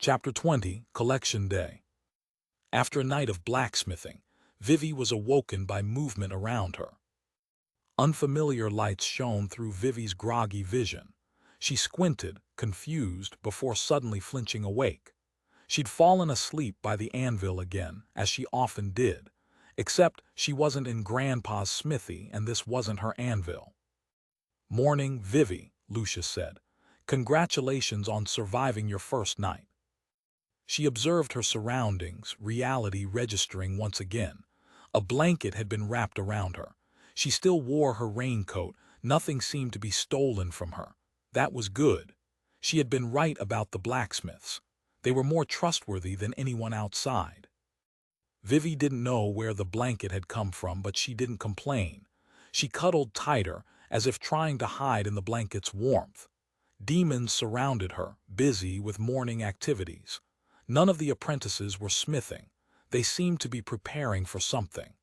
Chapter 20, Collection Day. After a night of blacksmithing, Vivi was awoken by movement around her. Unfamiliar lights shone through Vivi's groggy vision. She squinted, confused, before suddenly flinching awake. She'd fallen asleep by the anvil again, as she often did, except she wasn't in Grandpa's smithy and this wasn't her anvil. "Morning, Vivi," Lucius said. "Congratulations on surviving your first night." She observed her surroundings, reality registering once again. A blanket had been wrapped around her. She still wore her raincoat. Nothing seemed to be stolen from her. That was good. She had been right about the blacksmiths. They were more trustworthy than anyone outside. Vivi didn't know where the blanket had come from, but she didn't complain. She cuddled tighter, as if trying to hide in the blanket's warmth. Demons surrounded her, busy with morning activities. None of the apprentices were smithing. They seemed to be preparing for something.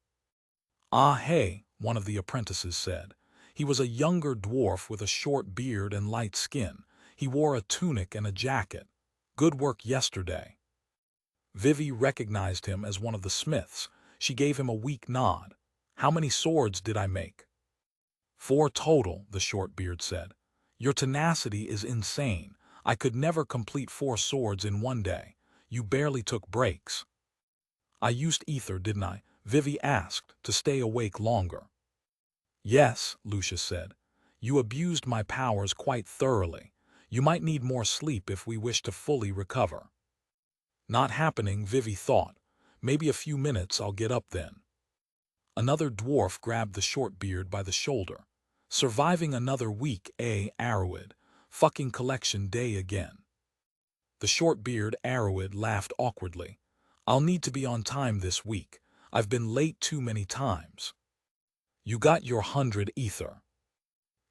"Ah, hey," one of the apprentices said. He was a younger dwarf with a short beard and light skin. He wore a tunic and a jacket. "Good work yesterday." Vivi recognized him as one of the smiths. She gave him a weak nod. "How many swords did I make?" "4 total," the short beard said. "Your tenacity is insane. I could never complete 4 swords in one day. You barely took breaks." "I used ether, didn't I?" Vivi asked, "to stay awake longer." "Yes," Lucius said. "You abused my powers quite thoroughly. You might need more sleep if we wish to fully recover." "Not happening," Vivi thought. "Maybe a few minutes, I'll get up then." Another dwarf grabbed the short beard by the shoulder. "Surviving another week, Arrowhead? Fucking collection day again." The short beard Arrowhead laughed awkwardly. "I'll need to be on time this week. I've been late too many times." "You got your 100 ether."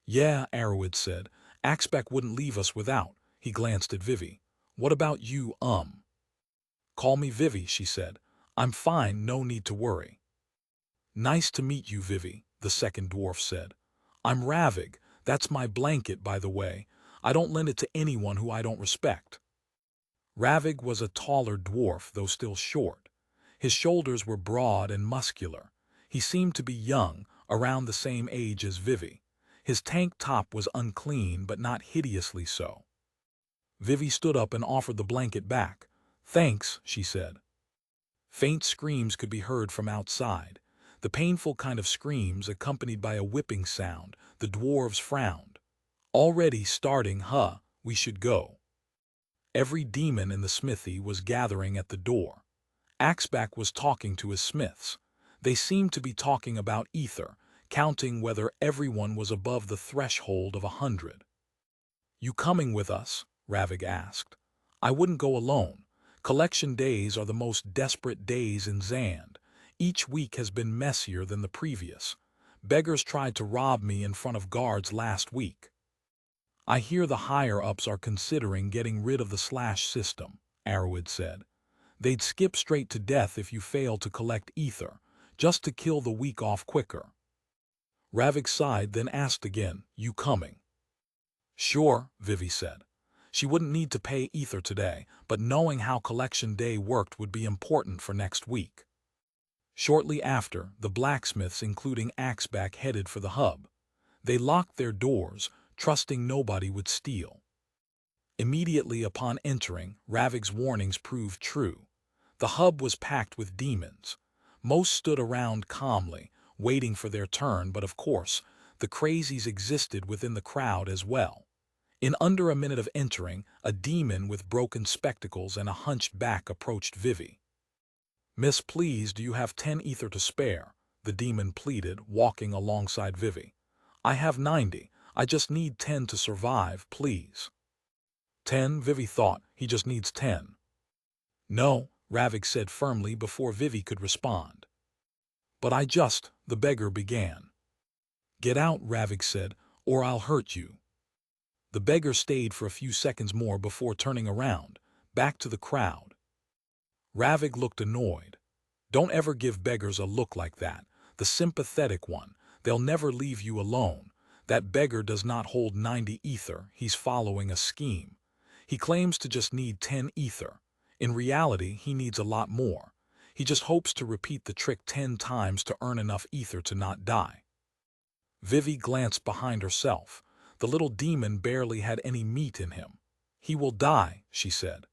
"Yeah," Arrowhead said. "Axbeck wouldn't leave us without." He glanced at Vivi. "What about you, "Call me Vivi," she said. "I'm fine, no need to worry." "Nice to meet you, Vivi," the second dwarf said. "I'm Ravig. That's my blanket, by the way. I don't lend it to anyone who I don't respect." Ravig was a taller dwarf, though still short. His shoulders were broad and muscular. He seemed to be young, around the same age as Vivi. His tank top was unclean, but not hideously so. Vivi stood up and offered the blanket back. "Thanks," she said. Faint screams could be heard from outside. The painful kind of screams accompanied by a whipping sound. The dwarves frowned. "Already starting, huh? We should go." Every demon in the smithy was gathering at the door. Axbeck was talking to his smiths. They seemed to be talking about ether, counting whether everyone was above the threshold of 100. "You coming with us?" Ravig asked. "I wouldn't go alone. Collection days are the most desperate days in Zand. Each week has been messier than the previous. Beggars tried to rob me in front of guards last week." "I hear the higher-ups are considering getting rid of the slash system," Arrowhead said. "They'd skip straight to death if you failed to collect ether, just to kill the week off quicker." Ravig sighed, then asked again, "You coming?" "Sure," Vivi said. She wouldn't need to pay ether today, but knowing how collection day worked would be important for next week. Shortly after, the blacksmiths, including Axbeck, headed for the hub. They locked their doors, trusting nobody would steal. Immediately upon entering, Ravig's warnings proved true. The hub was packed with demons. Most stood around calmly, waiting for their turn, but of course, the crazies existed within the crowd as well. In under a minute of entering, a demon with broken spectacles and a hunched back approached Vivi. "Miss, please, do you have 10 ether to spare?" the demon pleaded, walking alongside Vivi. "I have 90. I just need 10 to survive, please." 10, Vivi thought. He just needs 10. "No," Ravig said firmly before Vivi could respond. "But the beggar began. "Get out," Ravig said, "or I'll hurt you." The beggar stayed for a few seconds more before turning around, back to the crowd. Ravig looked annoyed. "Don't ever give beggars a look like that, the sympathetic one. They'll never leave you alone. That beggar does not hold 90 ether. He's following a scheme. He claims to just need 10 ether. In reality, he needs a lot more. He just hopes to repeat the trick 10 times to earn enough ether to not die. Vivi glanced behind herself. The little demon barely had any meat in him. He will die, she said.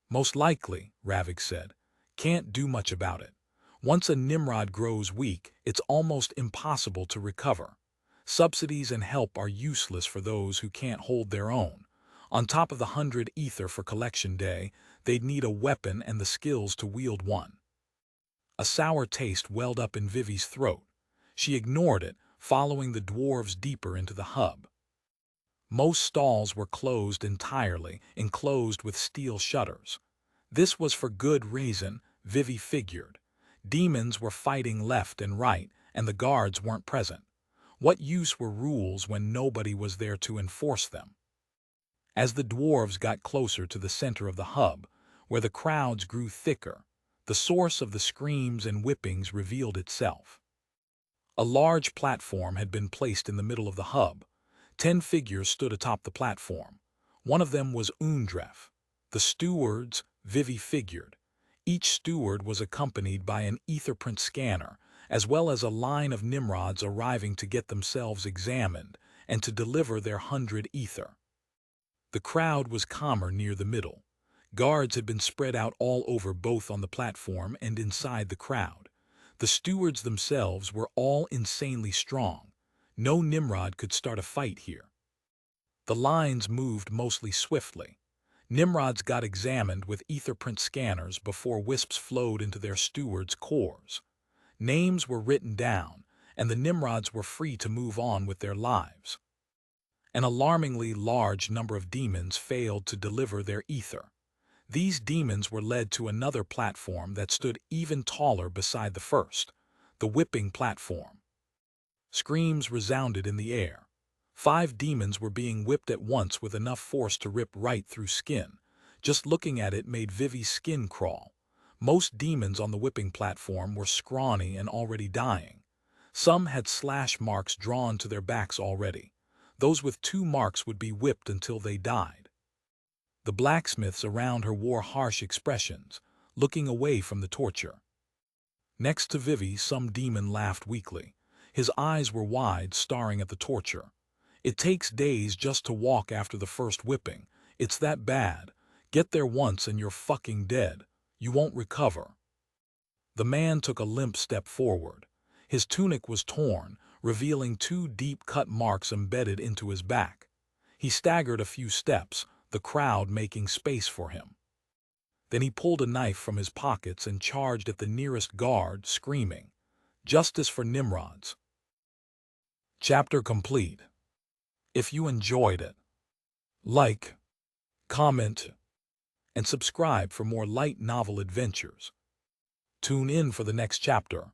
Most likely, Ravik said. Can't do much about it. Once a Nimrod grows weak, it's almost impossible to recover. Subsidies and help are useless for those who can't hold their own. On top of the 100 ether for collection day, they'd need a weapon and the skills to wield one. A sour taste welled up in Vivi's throat. She ignored it, following the dwarves deeper into the hub. Most stalls were closed entirely, enclosed with steel shutters. This was for good reason, Vivi figured. Demons were fighting left and right, and the guards weren't present. What use were rules when nobody was there to enforce them? As the dwarves got closer to the center of the hub, where the crowds grew thicker, the source of the screams and whippings revealed itself. A large platform had been placed in the middle of the hub. 10 figures stood atop the platform. One of them was Undref. The stewards, Vivi figured. Each steward was accompanied by an etherprint scanner, as well as a line of Nimrods arriving to get themselves examined and to deliver their 100 ether. The crowd was calmer near the middle. Guards had been spread out all over, both on the platform and inside the crowd. The stewards themselves were all insanely strong. No Nimrod could start a fight here. The lines moved mostly swiftly. Nimrods got examined with etherprint scanners before wisps flowed into their stewards' cores. Names were written down, and the Nimrods were free to move on with their lives. An alarmingly large number of demons failed to deliver their ether. These demons were led to another platform that stood even taller beside the first, the whipping platform. Screams resounded in the air. 5 demons were being whipped at once with enough force to rip right through skin. Just looking at it made Vivi's skin crawl. Most demons on the whipping platform were scrawny and already dying. Some had slash marks drawn to their backs already. Those with 2 marks would be whipped until they died. The blacksmiths around her wore harsh expressions, looking away from the torture. Next to Vivi, some demon laughed weakly. His eyes were wide, staring at the torture. It takes days just to walk after the first whipping. It's that bad. Get there once and you're fucking dead. You won't recover. The man took a limp step forward. His tunic was torn, revealing 2 deep-cut marks embedded into his back. He staggered a few steps, the crowd making space for him. Then he pulled a knife from his pockets and charged at the nearest guard, screaming, "Justice for Nimrods." Chapter complete. If you enjoyed it, like, comment, and subscribe for more light novel adventures. Tune in for the next chapter.